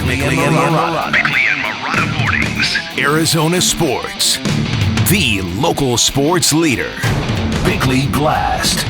Bickley and Marotta Mornings. Arizona Sports. The local sports leader. Bickley Blast.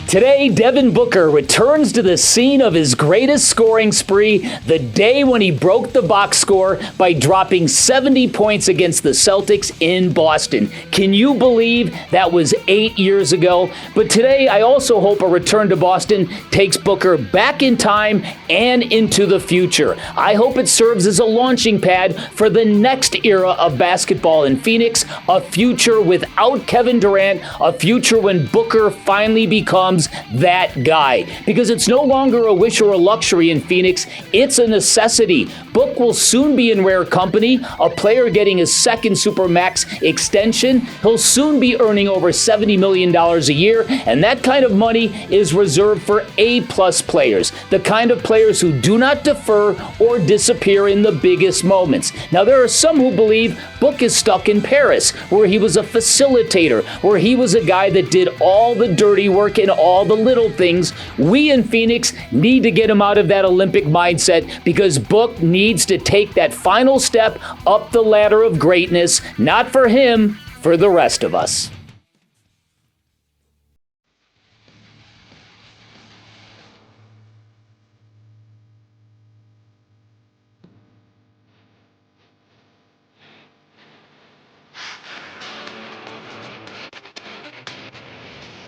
Today, Devin Booker returns to the scene of his greatest scoring spree, the day when he broke the box score by dropping 70 points against the Celtics in Boston. Can you believe that was 8 years ago? But today, I also hope a return to Boston takes Booker back in time and into the future. I hope it serves as a launching pad for the next era of basketball in Phoenix, a future without Kevin Durant, a future when Booker finally becomes that guy. Because it's no longer a wish or a luxury in Phoenix, it's a necessity. Book will soon be in rare company, a player getting his second Supermax extension. He'll soon be earning over $70 million a year, and that kind of money is reserved for A-plus players, the kind of players who do not defer or disappear in the biggest moments. Now, there are some who believe Book is stuck in Paris, where he was a facilitator, where he was a guy that did all the dirty work and all the little things. We in Phoenix need to get him out of that Olympic mindset because Book needs to take that final step up the ladder of greatness, not for him, for the rest of us.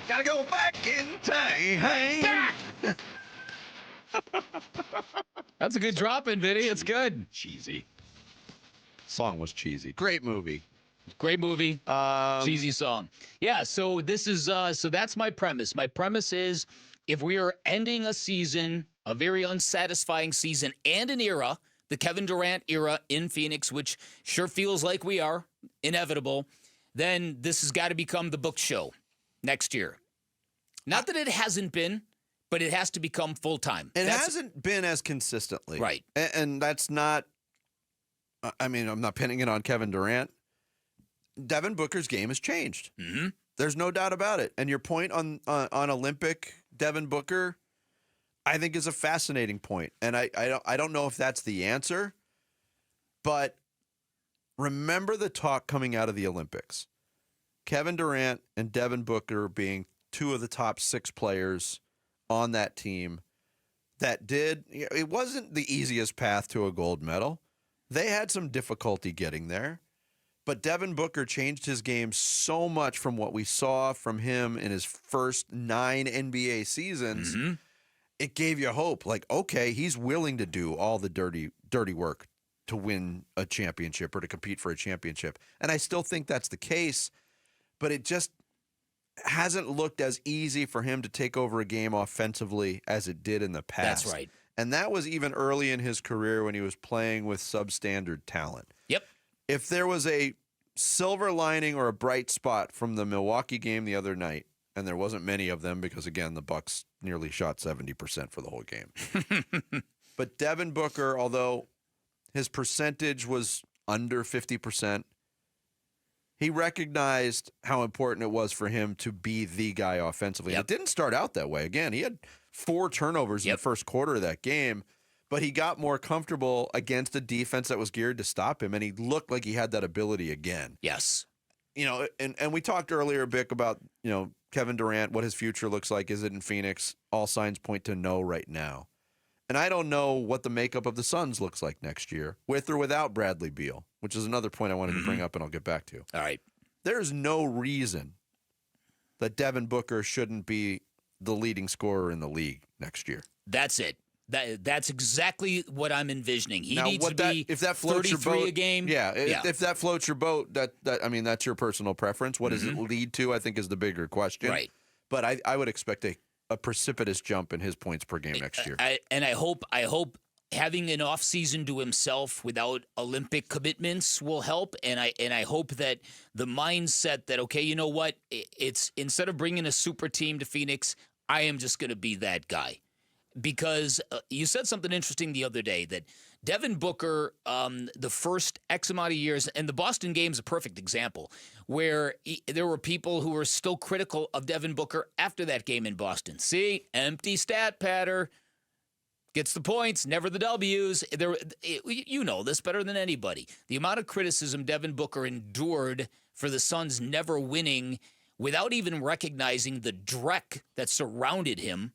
Gotta go back in time. That's a good drop-in, Vinny. It's good. Cheesy. Song was cheesy. Great movie. Great movie. Cheesy song. Yeah, so this is so that's my premise. My premise is if we are ending a season, a very unsatisfying season and an era, the Kevin Durant era in Phoenix, which sure feels like we are, inevitable, then this has got to become the Book show next year. Not that it hasn't been, but it has to become full-time. It hasn't been as consistently. Right. And that's not, I mean, I'm not pinning it on Kevin Durant. Devin Booker's game has changed. Mm-hmm. There's no doubt about it. And your point on Olympic Devin Booker, I think is a fascinating point. And I don't know if that's the answer, but remember the talk coming out of the Olympics. Kevin Durant and Devin Booker being two of the top 6 players on that team that it wasn't the easiest path to a gold medal. They had some difficulty getting there, but Devin Booker changed his game so much from what we saw from him in his first 9 NBA seasons. Mm-hmm. It gave you hope. Like, okay, he's willing to do all the dirty work to win a championship or to compete for a championship. And I still think that's the case. But it just hasn't looked as easy for him to take over a game offensively as it did in the past. That's right. And that was even early in his career when he was playing with substandard talent. Yep. If there was a silver lining or a bright spot from the Milwaukee game the other night, and there wasn't many of them because, again, the Bucks nearly shot 70% for the whole game. But Devin Booker, although his percentage was under 50%, he recognized how important it was for him to be the guy offensively. Yep. It didn't start out that way. Again, he had 4 turnovers in the first quarter of that game, but he got more comfortable against a defense that was geared to stop him, and he looked like he had that ability again. Yes. You know, and we talked earlier, Bick, about, you know, Kevin Durant, what his future looks like. Is it in Phoenix? All signs point to no right now. And I don't know what the makeup of the Suns looks like next year, with or without Bradley Beal, which is another point I wanted to bring up and I'll get back to. All right. There's no reason that Devin Booker shouldn't be the leading scorer in the league next year. That's it. That's exactly what I'm envisioning. He now, needs to be if that floats 33 your boat, a game. Yeah, if that floats your boat, that I mean, that's your personal preference. What does it lead to, I think, is the bigger question. Right. But I would expect a precipitous jump in his points per game next year. I hope having an off season to himself without Olympic commitments will help. And I hope that the mindset that, okay, you know what, it's instead of bringing a super team to Phoenix, I am just going to be that guy. Because you said something interesting the other day that Devin Booker, the first X amount of years, and the Boston game is a perfect example, where there were people who were still critical of Devin Booker after that game in Boston. See, empty stat patter. Gets the points, never the W's. You know this better than anybody. The amount of criticism Devin Booker endured for the Suns never winning without even recognizing the dreck that surrounded him.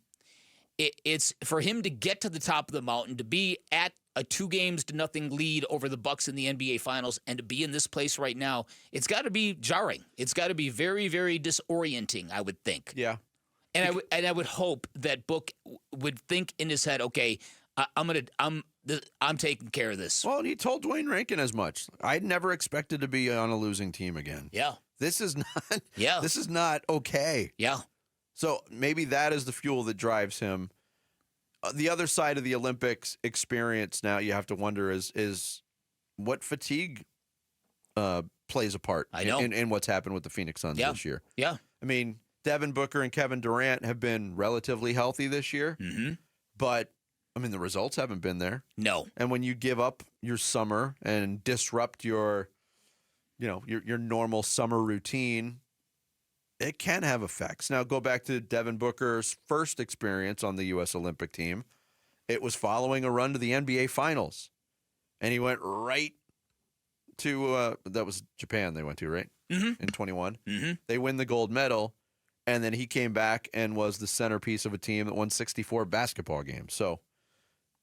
It's for him to get to the top of the mountain, to be at a 2-0 lead over the Bucks in the NBA Finals, and to be in this place right now. It's got to be jarring. It's got to be very, very disorienting, I would think. Yeah. And I would hope that Book would think in his head, okay, I'm taking care of this. Well, and he told Dwayne Rankin as much. I'd never expected to be on a losing team again. Yeah. This is not. Yeah. This is not okay. Yeah. So maybe that is the fuel that drives him. The other side of the Olympics experience now, you have to wonder is what fatigue plays a part in what's happened with the Phoenix Suns this year. Yeah. I mean, Devin Booker and Kevin Durant have been relatively healthy this year, but I mean the results haven't been there. No. And when you give up your summer and disrupt your normal summer routine, it can have effects. Now, go back to Devin Booker's first experience on the U.S. Olympic team. It was following a run to the NBA Finals, and he went right to that was Japan. They went to right in 21. They win the gold medal. And then he came back and was the centerpiece of a team that won 64 basketball games. So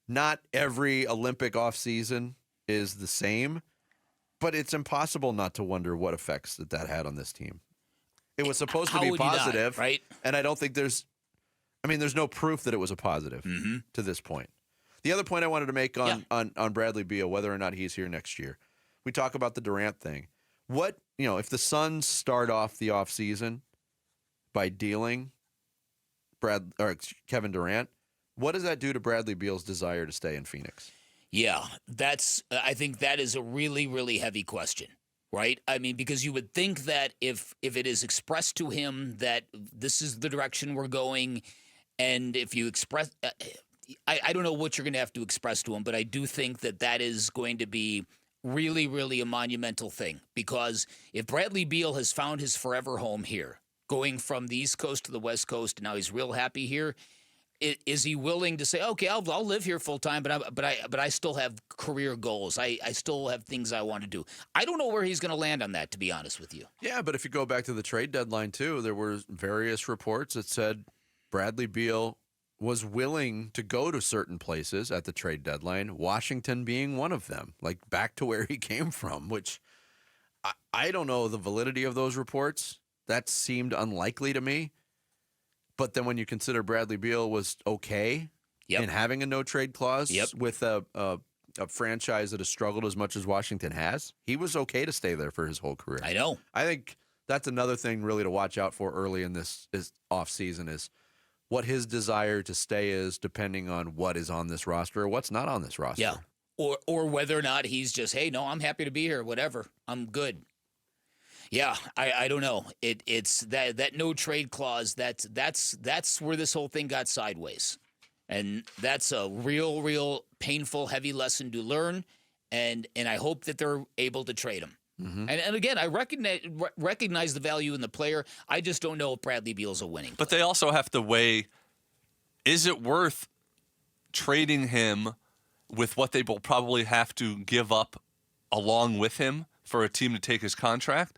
not every Olympic offseason is the same, but it's impossible not to wonder what effects that had on this team. It was supposed to be positive, right? And I don't think there's no proof that it was a positive to this point. The other point I wanted to make on Bradley Beal, whether or not he's here next year, we talk about the Durant thing. What, if the Suns start off the offseason by dealing Kevin Durant, what does that do to Bradley Beal's desire to stay in Phoenix? Yeah, I think that is a really, really heavy question, right? I mean, because you would think that if it is expressed to him that this is the direction we're going, and if you express, I don't know what you're going to have to express to him, but I do think that is going to be really, really a monumental thing, because if Bradley Beal has found his forever home here, going from the East Coast to the West Coast, and now he's real happy here. Is he willing to say, okay, I'll live here full time, but I still have career goals. I still have things I want to do. I don't know where he's going to land on that, to be honest with you. Yeah, but if you go back to the trade deadline too, there were various reports that said Bradley Beal was willing to go to certain places at the trade deadline, Washington being one of them, like back to where he came from, which I don't know the validity of those reports. That seemed unlikely to me. But then when you consider Bradley Beal was okay in having a no-trade clause with a franchise that has struggled as much as Washington has, he was okay to stay there for his whole career. I know. I think that's another thing really to watch out for early in this offseason is what his desire to stay is depending on what is on this roster or what's not on this roster. Yeah. Or whether or not he's just, hey, no, I'm happy to be here, whatever. I'm good. Yeah, I don't know. It's that no trade clause. That's where this whole thing got sideways, and that's a real painful, heavy lesson to learn. And I hope that they're able to trade him. And again, I recognize the value in the player. I just don't know if Bradley Beal's a winning player. But they also have to weigh: is it worth trading him with what they will probably have to give up along with him for a team to take his contract?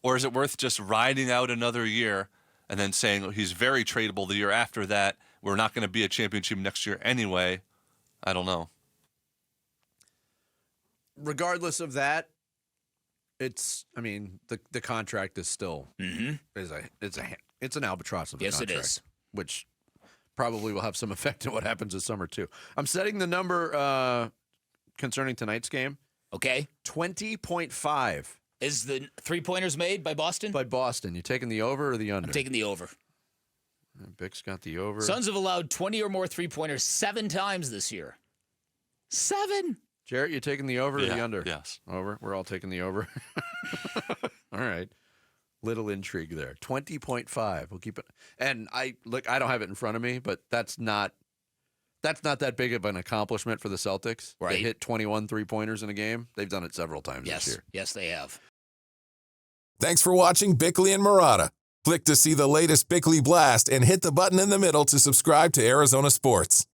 Or is it worth just riding out another year and then saying he's very tradable the year after that? We're not going to be a championship next year anyway. I don't know. Regardless of that, the contract is still it's an albatross of a contract. Yes, it is. Which probably will have some effect on what happens this summer too. I'm setting the number concerning tonight's game. Okay. 20.5. Is the three-pointers made by Boston? By Boston. You taking the over or the under? I'm taking the over. Bick's got the over. Suns have allowed 20 or more three-pointers 7 times this year. 7. Jarrett, you taking the over or the under? Yes. Over. We're all taking the over. All right. Little intrigue there. 20.5. We'll keep it. And I don't have it in front of me, but that's not that big of an accomplishment for the Celtics. Right. They hit 21 three-pointers in a game. They've done it several times this year. Yes, they have. Thanks for watching Bickley and Marotta. Click to see the latest Bickley Blast and hit the button in the middle to subscribe to Arizona Sports.